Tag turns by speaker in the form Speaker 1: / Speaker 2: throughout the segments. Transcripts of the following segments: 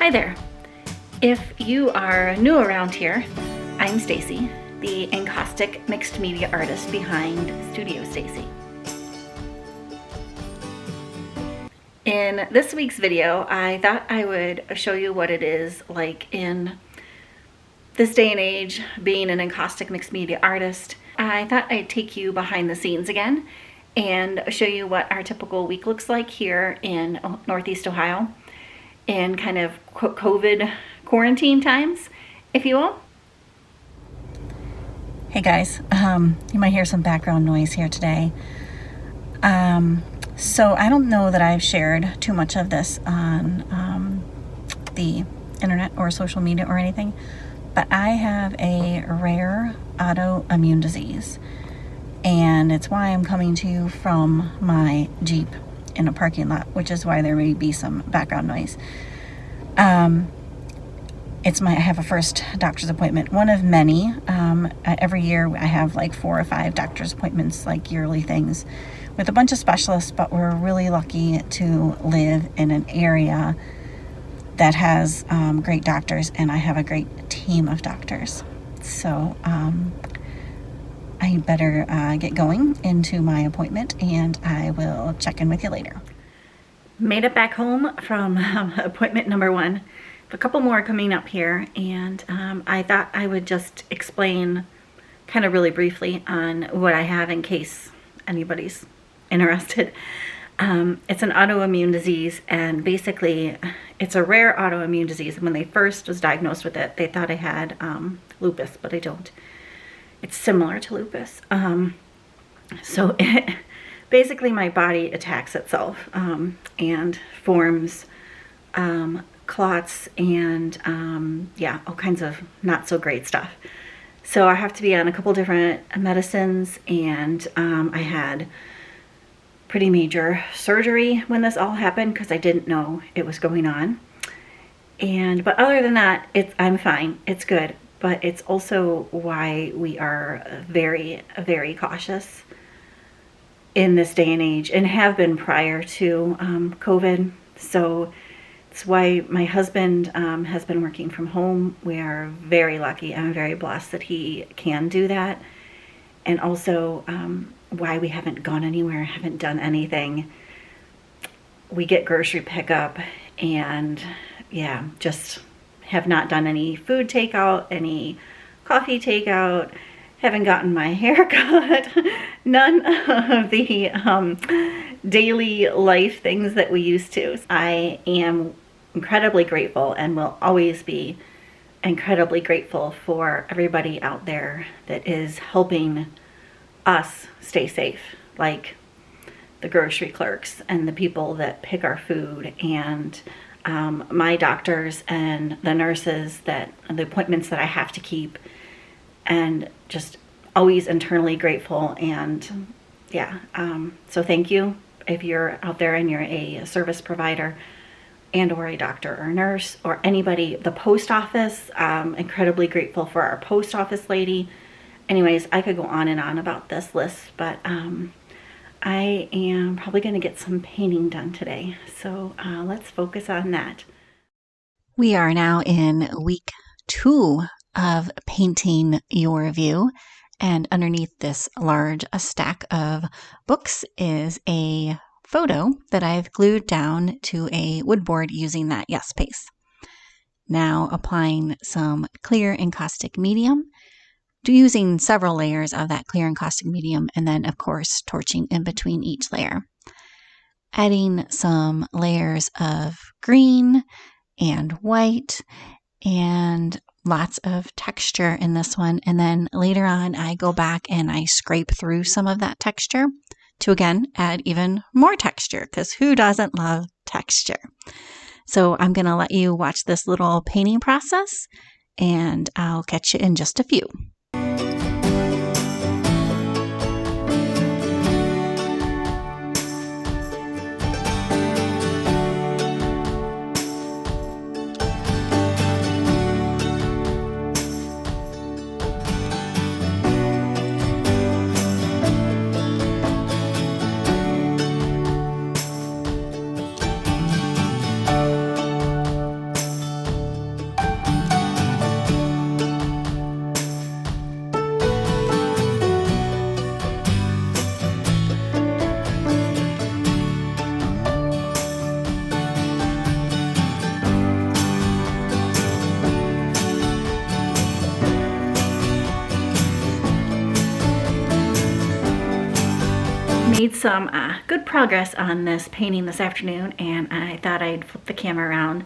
Speaker 1: Hi there. If you are new around here, I'm Stacy, the encaustic mixed media artist behind Studio Stacy. In this week's video, I thought I would show you what it is like in this day and age being an encaustic mixed media artist. I thought I'd take you behind the scenes again and show you what our typical week looks like here in Northeast Ohio in kind of COVID quarantine times, if you will. Hey guys, you might hear some background noise here today. So I don't know that I've shared too much of this on the internet or social media or anything, but I have a rare autoimmune disease, and it's why I'm coming to you from my Jeep in a parking lot, which is why there may be some background noise. I have a first doctor's appointment, one of many. Every year I have like 4 or 5 doctor's appointments, like yearly things, with a bunch of specialists, but we're really lucky to live in an area that has great doctors, and I have a great team of doctors. So I better get going into my appointment, and I will check in with you later. Made it back home from appointment number 1. A couple more coming up here, and I thought I would just explain kind of really briefly on what I have in case anybody's interested. It's an autoimmune disease, and basically it's a rare autoimmune disease. When they first was diagnosed with it, they thought I had lupus, but I don't. It's similar to lupus. So basically my body attacks itself and forms clots and yeah, all kinds of not so great stuff. So I have to be on a couple different medicines, and I had pretty major surgery when this all happened because I didn't know it was going on. But other than that, I'm fine. It's good. But it's also why we are very, very cautious in this day and age, and have been prior to COVID. So it's why my husband has been working from home. We are very lucky. I'm very blessed that he can do that. And also why we haven't gone anywhere, haven't done anything. We get grocery pickup, and yeah, just have not done any food takeout, any coffee takeout, haven't gotten my hair cut, none of the daily life things that we used to. I am incredibly grateful, and will always be incredibly grateful for everybody out there that is helping us stay safe, like the grocery clerks and the people that pick our food, and my doctors and the nurses, the appointments that I have to keep, and just always internally grateful. And yeah, so thank you if you're out there and you're a service provider and or a doctor or nurse or anybody. The post office, incredibly grateful for our post office lady. Anyways, I could go on and on about this list, but I am probably going to get some painting done today. So let's focus on that. We are now in week 2 of painting your view. And underneath this large stack of books is a photo that I've glued down to a wood board using that Yes paste. Now applying some clear encaustic medium, using several layers of that clear encaustic medium, and then of course torching in between each layer. Adding some layers of green and white and lots of texture in this one. And then later on I go back and I scrape through some of that texture to again add even more texture, because who doesn't love texture? So I'm going to let you watch this little painting process, and I'll catch you in just a few. made some good progress on this painting this afternoon, and I thought I'd flip the camera around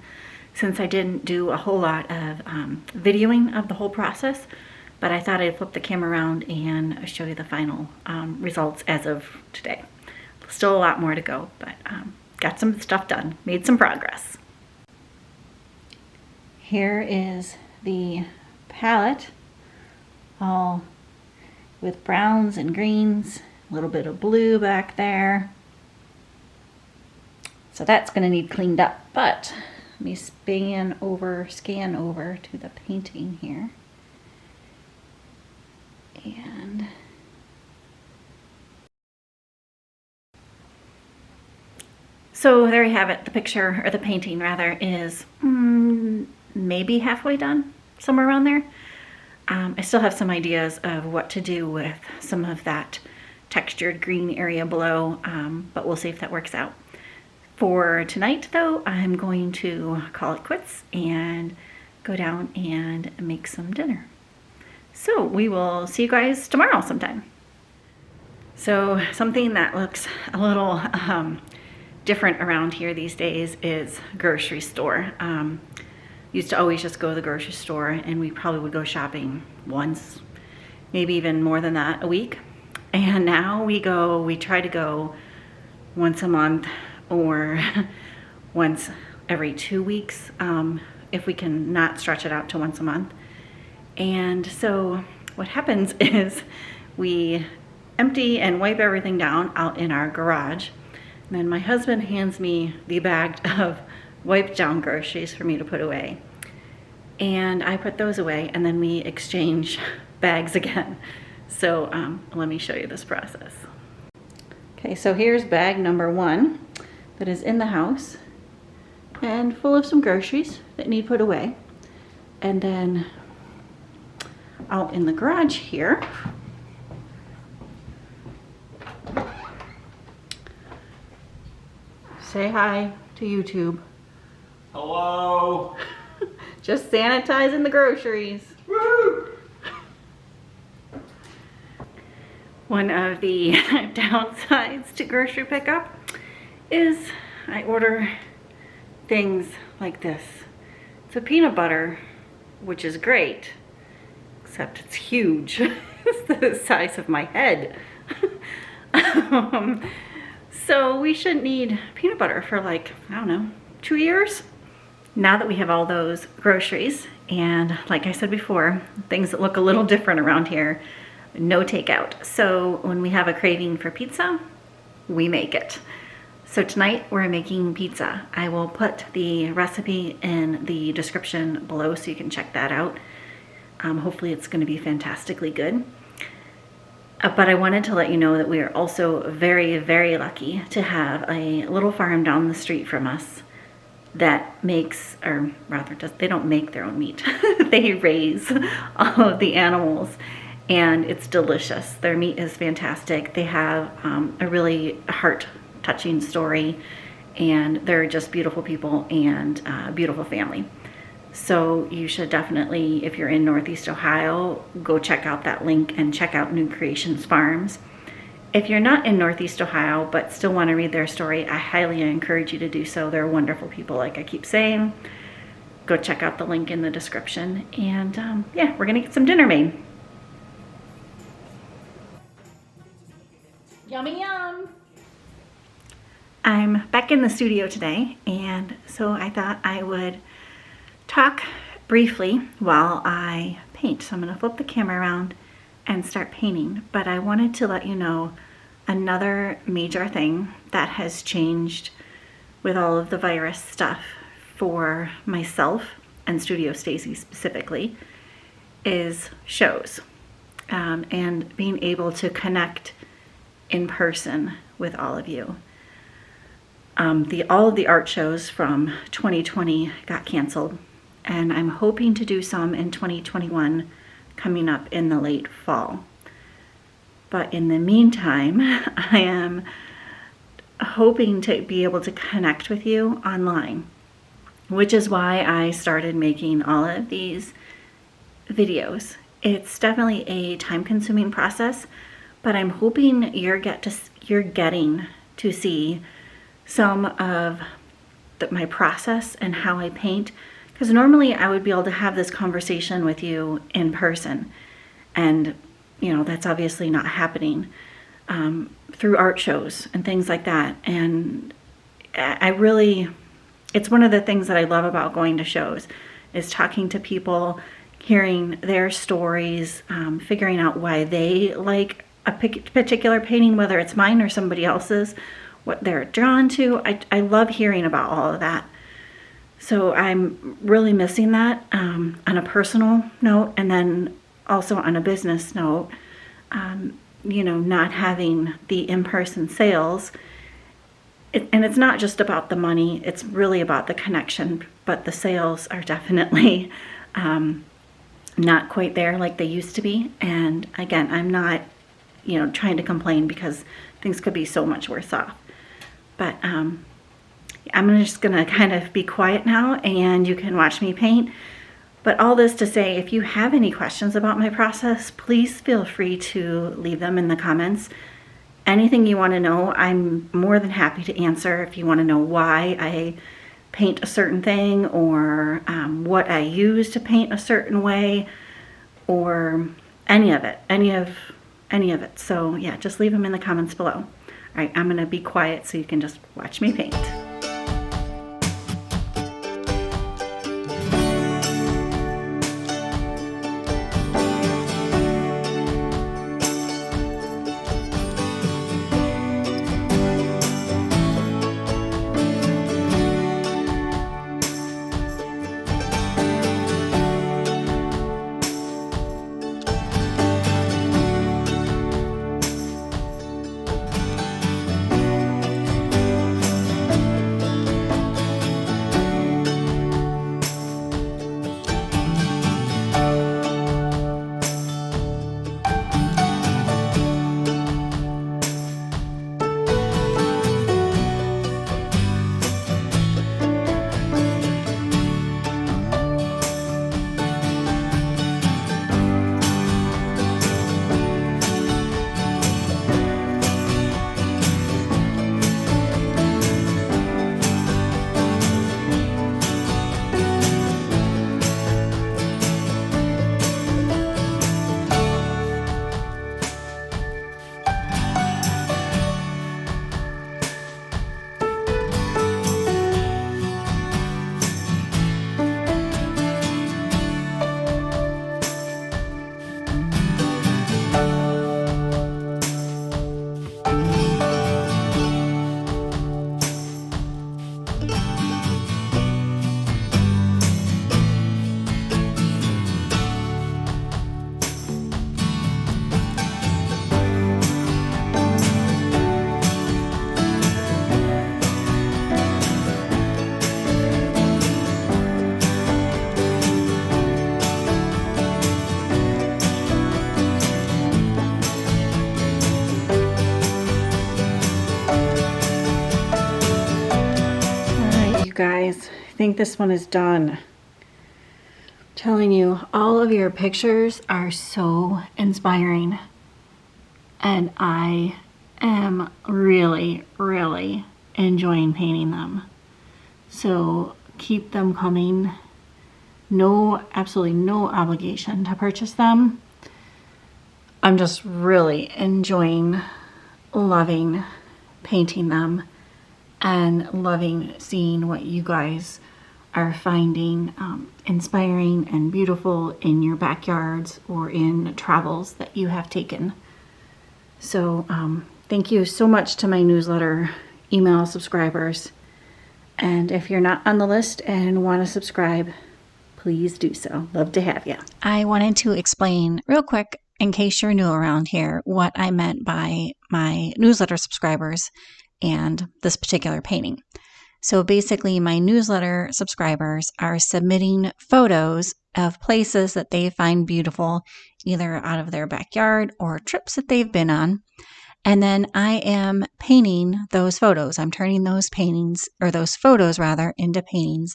Speaker 1: since I didn't do a whole lot of videoing of the whole process, but I thought I'd flip the camera around and show you the final results as of today. Still a lot more to go, but got some stuff done, made some progress. Here is the palette, all with browns and greens, a little bit of blue back there. So that's gonna need cleaned up, but let me scan over to the painting here. And so there you have it. The picture, or the painting rather, is maybe halfway done, somewhere around there. I still have some ideas of what to do with some of that textured green area below, but we'll see if that works out. For tonight though, I'm going to call it quits and go down and make some dinner. So we will see you guys tomorrow sometime. So something that looks a little different around here these days is grocery store. Used to always just go to the grocery store, and we probably would go shopping once, maybe even more than that, a week. And now we try to go once a month or once every 2 weeks, if we can not stretch it out to once a month. And so what happens is we empty and wipe everything down out in our garage. And then my husband hands me the bag of wiped down groceries for me to put away. And I put those away, and then we exchange bags again. So let me show you this process. Okay, so here's bag number 1 that is in the house and full of some groceries that need put away. And then out in the garage here, say hi to YouTube.
Speaker 2: Hello.
Speaker 1: Just sanitizing the groceries.
Speaker 2: Woo!
Speaker 1: One of the downsides to grocery pickup is I order things like this. It's a peanut butter, which is great, except it's huge. It's the size of my head. So we shouldn't need peanut butter for like, I don't know, 2 years. Now that we have all those groceries, and like I said before, things that look a little different around here, no takeout. So when we have a craving for pizza, we make it. So tonight we're making pizza. I will put the recipe in the description below so you can check that out. Hopefully it's going to be fantastically good. But I wanted to let you know that we are also very, very lucky to have a little farm down the street from us that makes, or rather they don't make their own meat. They raise all of the animals, and it's delicious. Their meat is fantastic. They have a really heart-touching story, and they're just beautiful people and a beautiful family. So you should definitely, if you're in Northeast Ohio, go check out that link and check out New Creations Farms. If you're not in Northeast Ohio but still want to read their story, I highly encourage you to do so. They're wonderful people, like I keep saying. Go check out the link in the description. And yeah, we're gonna get some dinner made. Yummy yum! I'm back in the studio today, and so I thought I would talk briefly while I paint. So I'm gonna flip the camera around and start painting, but I wanted to let you know another major thing that has changed with all of the virus stuff for myself and Studio Stacy specifically is shows, and being able to connect in person with all of you. All of the art shows from 2020 got canceled, and I'm hoping to do some in 2021 coming up in the late fall. But in the meantime, I am hoping to be able to connect with you online, which is why I started making all of these videos. It's definitely a time-consuming process, but I'm hoping you're getting to see some of my process and how I paint, because normally I would be able to have this conversation with you in person, and that's obviously not happening through art shows and things like that. And it's one of the things that I love about going to shows, is talking to people, hearing their stories, figuring out why they like a particular painting, whether it's mine or somebody else's, what they're drawn to. I love hearing about all of that. So I'm really missing that on a personal note, and then also on a business note, not having the in-person sales. And it's not just about the money, it's really about the connection, but the sales are definitely not quite there like they used to be. And again, I'm not, trying to complain, because things could be so much worse off. But I'm just gonna kind of be quiet now, and you can watch me paint. But all this to say, if you have any questions about my process, please feel free to leave them in the comments. Anything you want to know, I'm more than happy to answer. If you want to know why I paint a certain thing, or what I use to paint a certain way, or any of it. So yeah, just leave them in the comments below. All right, I'm gonna be quiet so you can just watch me paint. Guys, I think this one is done. I'm telling you, all of your pictures are so inspiring, and I am really enjoying painting them. So keep them coming. Absolutely no obligation to purchase them. I'm just really enjoying, loving painting them, and loving seeing what you guys are finding inspiring and beautiful in your backyards or in travels that you have taken. So thank you so much to my newsletter email subscribers. And if you're not on the list and want to subscribe, please do so. Love to have you. I wanted to explain real quick, in case you're new around here, what I meant by my newsletter subscribers and this particular painting. So basically, my newsletter subscribers are submitting photos of places that they find beautiful, either out of their backyard or trips that they've been on. And then I am painting those photos. I'm turning those paintings, or those photos rather, into paintings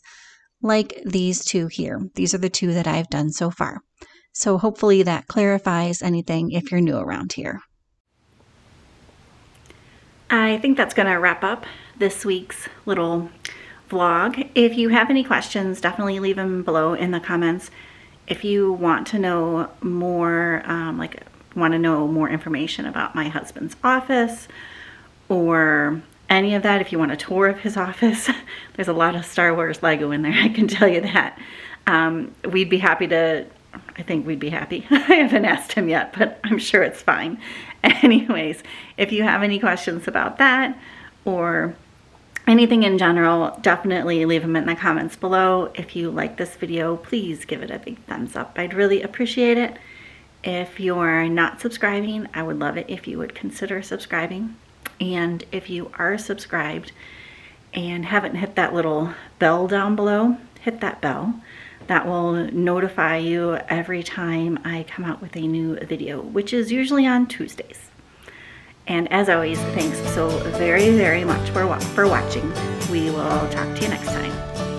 Speaker 1: like these two here. These are the two that I've done so far. So hopefully that clarifies anything if you're new around here. I think that's going to wrap up this week's little vlog. If you have any questions, definitely leave them below in the comments. If you want to know more, want to know more information about my husband's office or any of that, if you want a tour of his office, there's a lot of Star Wars Lego in there, I can tell you that. We'd be happy to, I think we'd be happy. I haven't asked him yet, but I'm sure it's fine. Anyways, if you have any questions about that or anything in general, definitely leave them in the comments below. If you like this video, please give it a big thumbs up. I'd really appreciate it. If you're not subscribing, I would love it if you would consider subscribing. And if you are subscribed and haven't hit that little bell down below, hit that bell. That will notify you every time I come out with a new video, which is usually on Tuesdays. And as always, thanks so very, very much for watching. We will talk to you next time.